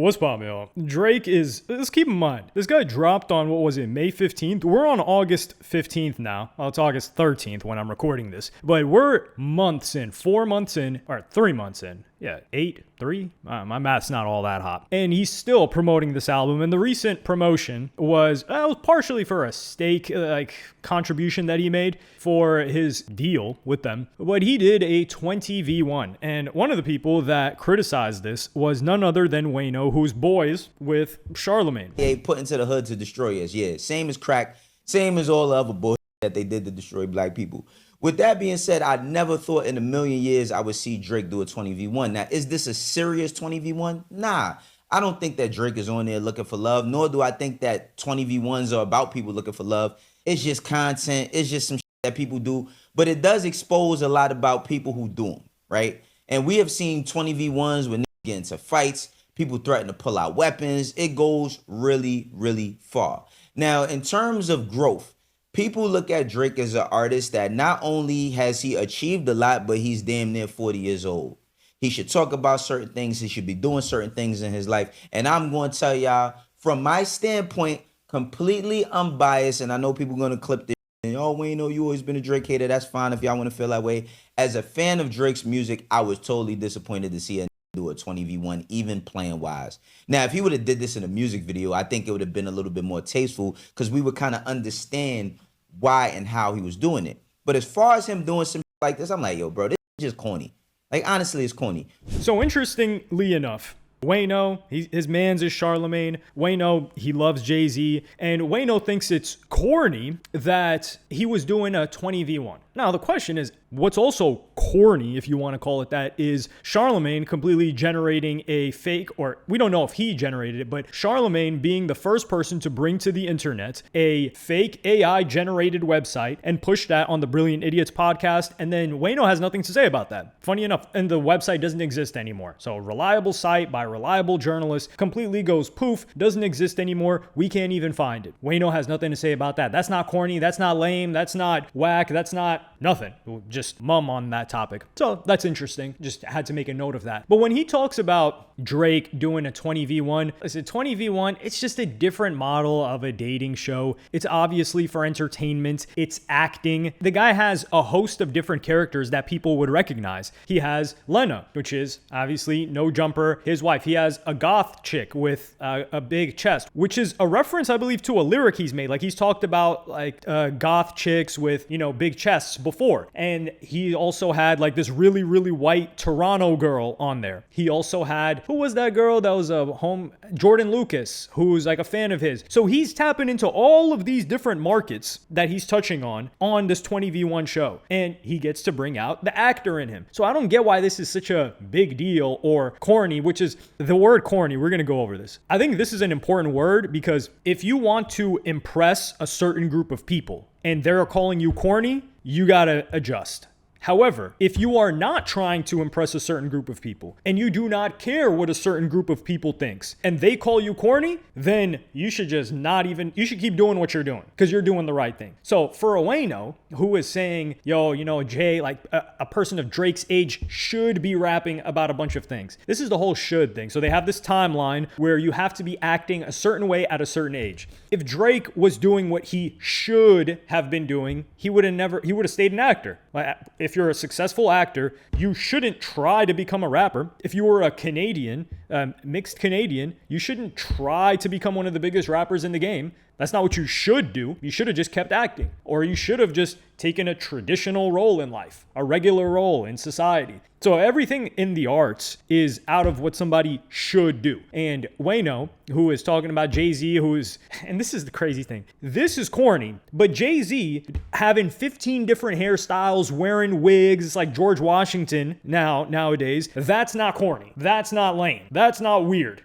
What's poppin', y'all? Drake is, let's keep in mind, this guy dropped on, what was it, May 15th? We're on August 15th now. Well, it's August 13th when I'm recording this. But we're months in, 4 months in, or 3 months in. Yeah, 3? My math's not all that hot. And he's still promoting this album. And the recent promotion was partially for a stake contribution that he made for his deal with them. But he did a 20v1. And one of the people that criticized this was none other than Wayno, who's boys with Charlemagne. Yeah, put into the hood to destroy us. Yeah, same as crack, same as all the other bullshit that they did to destroy black people. With that being said, I never thought in a million years I would see Drake do a 20v1. Now, is this a serious 20v1? Nah, I don't think that Drake is on there looking for love, nor do I think that 20v1s are about people looking for love. It's just content. It's just some shit that people do. But it does expose a lot about people who do them, right? And we have seen 20v1s when niggas get into fights, people threaten to pull out weapons. It goes really, really far. Now, in terms of growth, people look at Drake as an artist that not only has he achieved a lot, but he's damn near 40 years old. He should talk about certain things. He should be doing certain things in his life. And I'm going to tell y'all, from my standpoint, completely unbiased, and I know people are going to clip this, and, oh, Wayno, you always been a Drake hater. That's fine if y'all want to feel that way. As a fan of Drake's music, I was totally disappointed to see a do a 20v1, even playing wise. Now, if he would have did this in a music video, I think it would have been a little bit more tasteful because we would kind of understand why and how he was doing it. But as far as him doing some like this, I'm like, yo, bro, this is just corny. Like, honestly, it's corny. So interestingly enough, Wayno, his man's is Charlemagne. Wayno, he loves Jay-Z. And Wayno thinks it's corny that he was doing a 20v1. Now, the question is, what's also corny, if you want to call it that, is Charlemagne completely generating a fake, or we don't know if he generated it, but Charlemagne being the first person to bring to the internet a fake AI-generated website and push that on the Brilliant Idiots podcast, and then Wayno has nothing to say about that. Funny enough, and the website doesn't exist anymore. So a reliable site by a reliable journalist completely goes poof, doesn't exist anymore, we can't even find it. Wayno has nothing to say about that. That's not corny, that's not lame, that's not whack, that's not nothing. We'll just mum on that topic. So that's interesting. Just had to make a note of that. But when he talks about Drake doing a 20v1, I said 20v1, it's just a different model of a dating show. It's obviously for entertainment. It's acting. The guy has a host of different characters that people would recognize. He has Lena, which is obviously No Jumper, his wife. He has a goth chick with a big chest, which is a reference, I believe, to a lyric he's made. Like, he's talked about like goth chicks with, big chests before. And he also had like this really, really white Toronto girl on there. He also had, who was that girl that was Jordan Lucas, who's like a fan of his. So he's tapping into all of these different markets that he's touching on this 20v1 show. And he gets to bring out the actor in him. So I don't get why this is such a big deal or corny, which is the word corny. We're going to go over this. I think this is an important word because if you want to impress a certain group of people and they're calling you corny, you got to adjust. However, if you are not trying to impress a certain group of people and you do not care what a certain group of people thinks and they call you corny, then you should just you should keep doing what you're doing because you're doing the right thing. So for Wayno, who is saying, Jay, like a person of Drake's age should be rapping about a bunch of things. This is the whole should thing. So they have this timeline where you have to be acting a certain way at a certain age. If Drake was doing what he should have been doing, he would have stayed an actor. If you're a successful actor, you shouldn't try to become a rapper. If you were a Canadian, mixed Canadian, you shouldn't try to become one of the biggest rappers in the game. That's not what you should do. You should have just kept acting. Or you should have just taken a traditional role in life, a regular role in society. So everything in the arts is out of what somebody should do. And Wayno, who is talking about Jay-Z, and this is the crazy thing. This is corny, but Jay-Z having 15 different hairstyles, wearing wigs, it's like George Washington nowadays. That's not corny. That's not lame. That's not weird.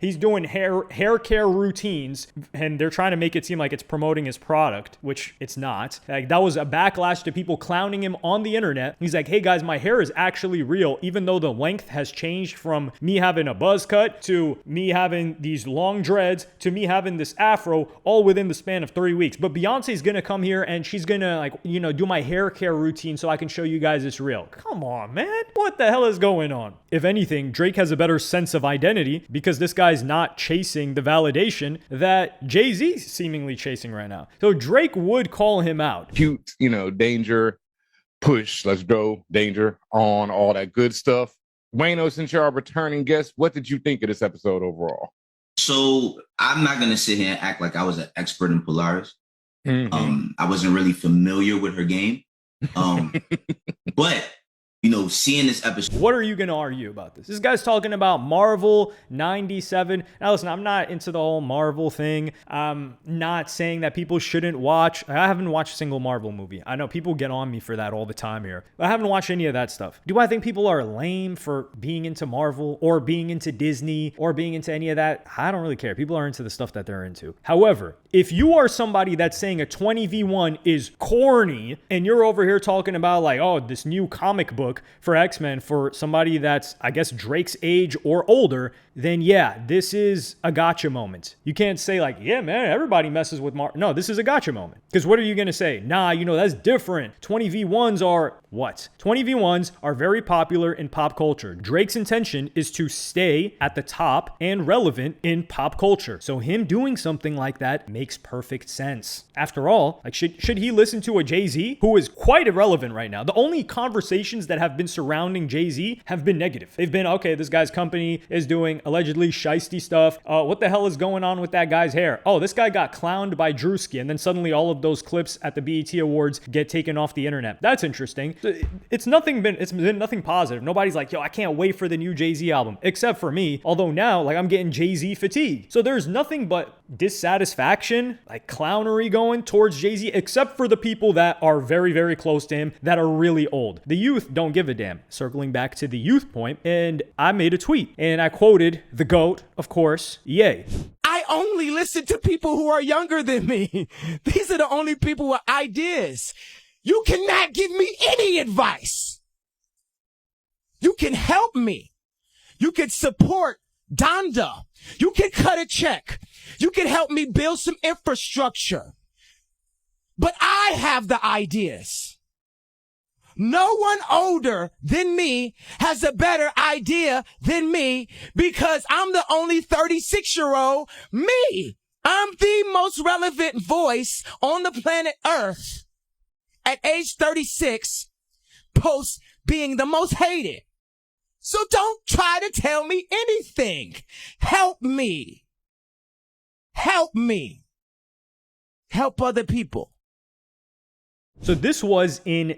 He's doing hair care routines, and they're trying to make it seem like it's promoting his product, which it's not. Like, that was a backlash to people clowning him on the internet. He's like, hey guys, my hair is actually real, even though the length has changed from me having a buzz cut to me having these long dreads to me having this afro, all within the span of 3 weeks. But Beyonce's gonna come here and she's gonna, like, you know, do my hair care routine so I can show you guys it's real. Come on, man. What the hell is going on? If anything, Drake has a better sense of identity because this guy's not chasing the validation that Jay-Z's seemingly chasing right now. So Drake would call him out. Cute, you know, danger, push, let's go, danger, on, all that good stuff. Wayno, since you're our returning guest, what did you think of this episode overall? So I'm not gonna sit here and act like I was an expert in Polaris. Mm-hmm. I wasn't really familiar with her game. But you know, seeing this episode. What are you going to argue about this? This guy's talking about Marvel 97. Now, listen, I'm not into the whole Marvel thing. I'm not saying that people shouldn't watch. I haven't watched a single Marvel movie. I know people get on me for that all the time here. But I haven't watched any of that stuff. Do I think people are lame for being into Marvel or being into Disney or being into any of that? I don't really care. People are into the stuff that they're into. However, if you are somebody that's saying a 20v1 is corny and you're over here talking about like, oh, this new comic book for X-Men for somebody that's, I guess, Drake's age or older, then yeah, this is a gotcha moment. You can't say like, yeah, man, everybody messes with Marvel. No, this is a gotcha moment. Because what are you going to say? Nah, you know, that's different. 20v1s are what? 20v1s are very popular in pop culture. Drake's intention is to stay at the top and relevant in pop culture. So him doing something like that makes perfect sense. After all, like should he listen to a Jay-Z who is quite irrelevant right now? The only conversations that have been surrounding Jay-Z have been negative. They've been, okay, this guy's company is doing allegedly shiesty stuff. What the hell is going on with that guy's hair? Oh, this guy got clowned by Drewski, and then suddenly all of those clips at the BET Awards get taken off the internet. That's interesting. It's been nothing positive. Nobody's like, yo, I can't wait for the new Jay-Z album, except for me. Although now, like, I'm getting Jay-Z fatigue. So there's nothing but dissatisfaction, like clownery going towards Jay-Z, except for the people that are very, very close to him that are really old. The youth don't give a damn. Circling back to the youth point, and I made a tweet and I quoted the GOAT, of course, Ye. I only listen to people who are younger than me. These are the only people with ideas. You cannot give me any advice. You can help me. You can support Donda. You can cut a check. You can help me build some infrastructure. But I have the ideas. No one older than me has a better idea than me because I'm the only 36-year-old me. I'm the most relevant voice on the planet Earth at age 36, post being the most hated. So don't try to tell me anything. Help me. Help me. Help other people. So this was 10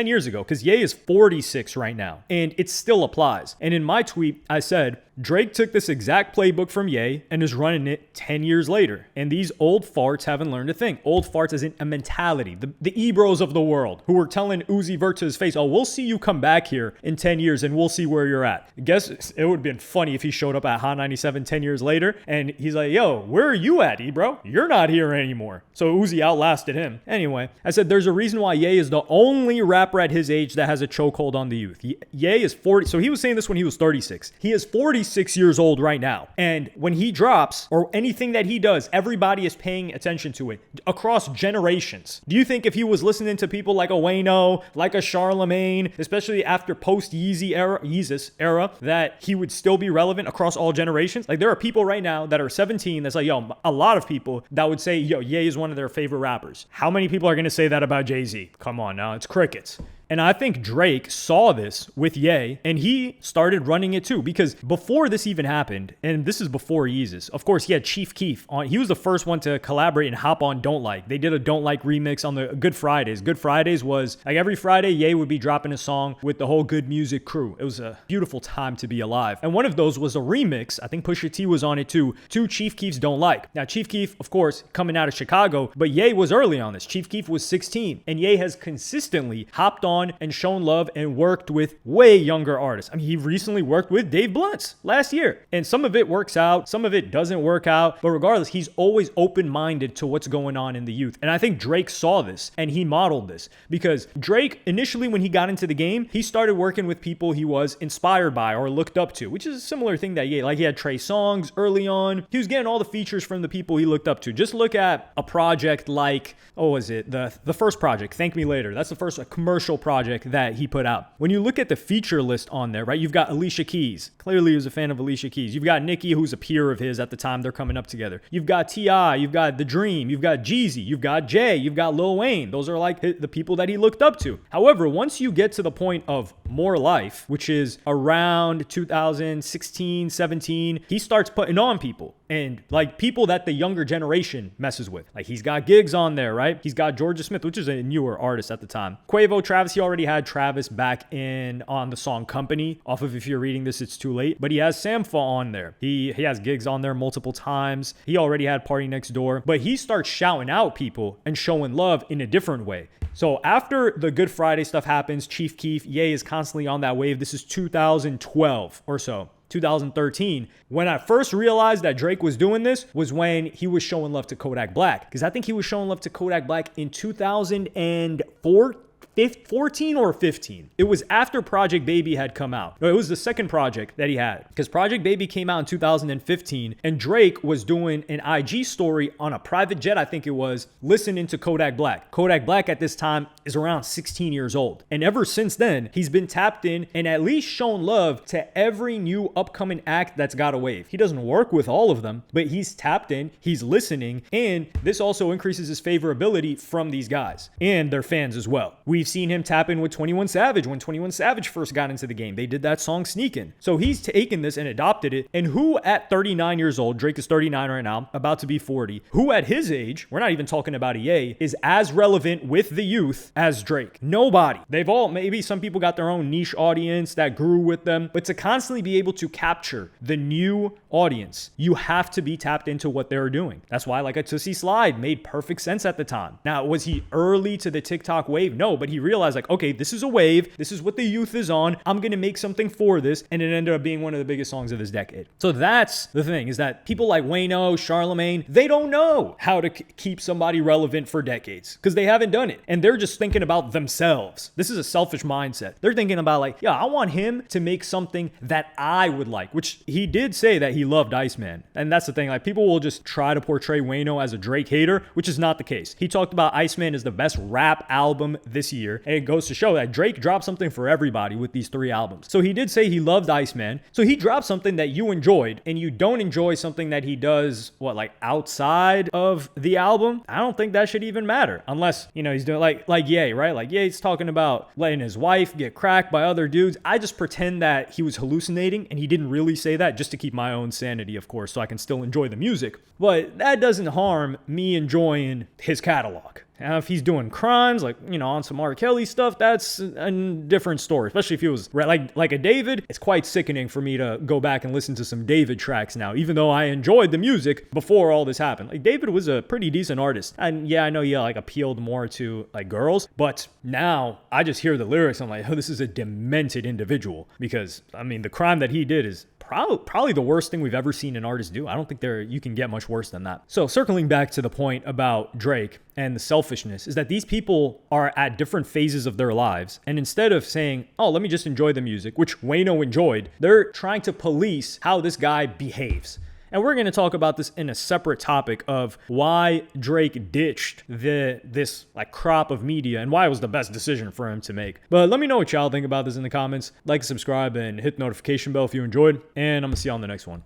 years ago, because Ye is 46 right now, and it still applies. And in my tweet, I said, Drake took this exact playbook from Ye and is running it 10 years later. And these old farts haven't learned a thing. Old farts as in a mentality. The Ebros of the world who were telling Uzi Vert to his face, oh, we'll see you come back here in 10 years and we'll see where you're at. I guess it would have been funny if he showed up at Hot 97 10 years later and he's like, yo, where are you at, Ebro? You're not here anymore. So Uzi outlasted him. Anyway, I said there's a reason why Ye is the only rapper at his age that has a chokehold on the youth. Ye is 40. So he was saying this when he was 36. He is 46 years old right now. And when he drops or anything that he does, everybody is paying attention to it across generations. Do you think if he was listening to people like a Wayno, like a Charlemagne, especially after post-Yeezy era, Yeezus era, that he would still be relevant across all generations? Like there are people right now that are 17 that's like, yo, a lot of people that would say, yo, Ye is one of their favorite rappers. How many people are going to say that about Jay-Z? Come on now, it's crickets. And I think Drake saw this with Ye and he started running it too, because before this even happened, and this is before Yeezus, of course, he had Chief Keef on. He was the first one to collaborate and hop on Don't Like. They did a Don't Like remix on the Good Fridays. Good Fridays was like every Friday, Ye would be dropping a song with the whole Good Music crew. It was a beautiful time to be alive. And one of those was a remix. I think Pusha T was on it too, to Chief Keef's Don't Like. Now, Chief Keef, of course, coming out of Chicago, but Ye was early on this. Chief Keef was 16, and Ye has consistently hopped on on and shown love and worked with way younger artists. I mean, he recently worked with Dave Blunt's last year, and some of it works out, some of it doesn't work out, but regardless, he's always open-minded to what's going on in the youth. And I think Drake saw this and he modeled this, because Drake, initially when he got into the game, he started working with people he was inspired by or looked up to, which is a similar thing that he had Trey Songz early on. He was getting all the features from the people he looked up to. Just look at a project like, the first project, Thank Me Later. That's the first commercial project that he put out. When you look at the feature list on there, right, you've got Alicia Keys. Clearly he was a fan of Alicia Keys. You've got Nicki, who's a peer of his at the time they're coming up together. You've got T.I., you've got The Dream, you've got Jeezy, you've got Jay, you've got Lil Wayne. Those are like the people that he looked up to. However, once you get to the point of More Life, which is around 2016, 17, he starts putting on people. And like people that the younger generation messes with. Like he's got Gigs on there, right? He's got Georgia Smith, which is a newer artist at the time. Quavo, Travis, he already had Travis back in on the song Company off of If You're Reading This, It's Too Late. But he has Sampha on there. He has Gigs on there multiple times. He already had Party Next Door. But he starts shouting out people and showing love in a different way. So after the Good Friday stuff happens, Chief Keef, Ye is constantly on that wave. This is 2012 or so. 2013. When I first realized that Drake was doing this was when he was showing love to Kodak Black. Because I think he was showing love to Kodak Black in 2014 or 15. It was after Project Baby had come out. No, it was the second project that he had. Because Project Baby came out in 2015 and Drake was doing an IG story on a private jet, I think it was, listening to Kodak Black. Kodak Black at this time is around 16 years old. And ever since then, he's been tapped in and at least shown love to every new upcoming act that's got a wave. He doesn't work with all of them, but he's tapped in, he's listening, and this also increases his favorability from these guys and their fans as well. We've seen him tap in with 21 Savage when 21 Savage first got into the game. They did that song Sneakin'. So he's taken this and adopted it. And who at 39 years old, Drake is 39 right now, about to be 40, who at his age, we're not even talking about EA, is as relevant with the youth as Drake? Nobody. They've all, maybe some people got their own niche audience that grew with them, but to constantly be able to capture the new audience, you have to be tapped into what they're doing. That's why like a Tootsie Slide made perfect sense at the time. Now, was he early to the TikTok wave? No, but he realized like, okay, this is a wave. This is what the youth is on. I'm going to make something for this. And it ended up being one of the biggest songs of this decade. So that's the thing, is that people like Wayno, Charlemagne, they don't know how to keep somebody relevant for decades because they haven't done it. And they're just thinking about themselves. This is a selfish mindset. They're thinking about like, yeah, I want him to make something that I would like, which he did say that he loved Iceman. And that's the thing. Like people will just try to portray Wayno as a Drake hater, which is not the case. He talked about Iceman as the best rap album this year. And it goes to show that Drake dropped something for everybody with these 3 albums. So he did say he loved Iceman. So he dropped something that you enjoyed and you don't enjoy something that he does, like outside of the album. I don't think that should even matter unless, he's doing like Ye, right? Like Ye's talking about letting his wife get cracked by other dudes. I just pretend that he was hallucinating and he didn't really say that just to keep my own sanity, of course, so I can still enjoy the music. But that doesn't harm me enjoying his catalog. Now, if he's doing crimes, like, on some R. Kelly stuff, that's a different story. Especially if he was like a David. It's quite sickening for me to go back and listen to some David tracks now, even though I enjoyed the music before all this happened. Like, David was a pretty decent artist. And yeah, I know he like appealed more to like girls, but now I just hear the lyrics. I'm like, oh, this is a demented individual. Because, the crime that he did is probably the worst thing we've ever seen an artist do. I don't think you can get much worse than that. So circling back to the point about Drake and the selfishness is that these people are at different phases of their lives. And instead of saying, oh, let me just enjoy the music, which Wayno enjoyed, they're trying to police how this guy behaves. And we're going to talk about this in a separate topic of why Drake ditched this like crop of media and why it was the best decision for him to make. But let me know what y'all think about this in the comments. Like, subscribe, and hit the notification bell if you enjoyed. And I'm going to see you on the next one.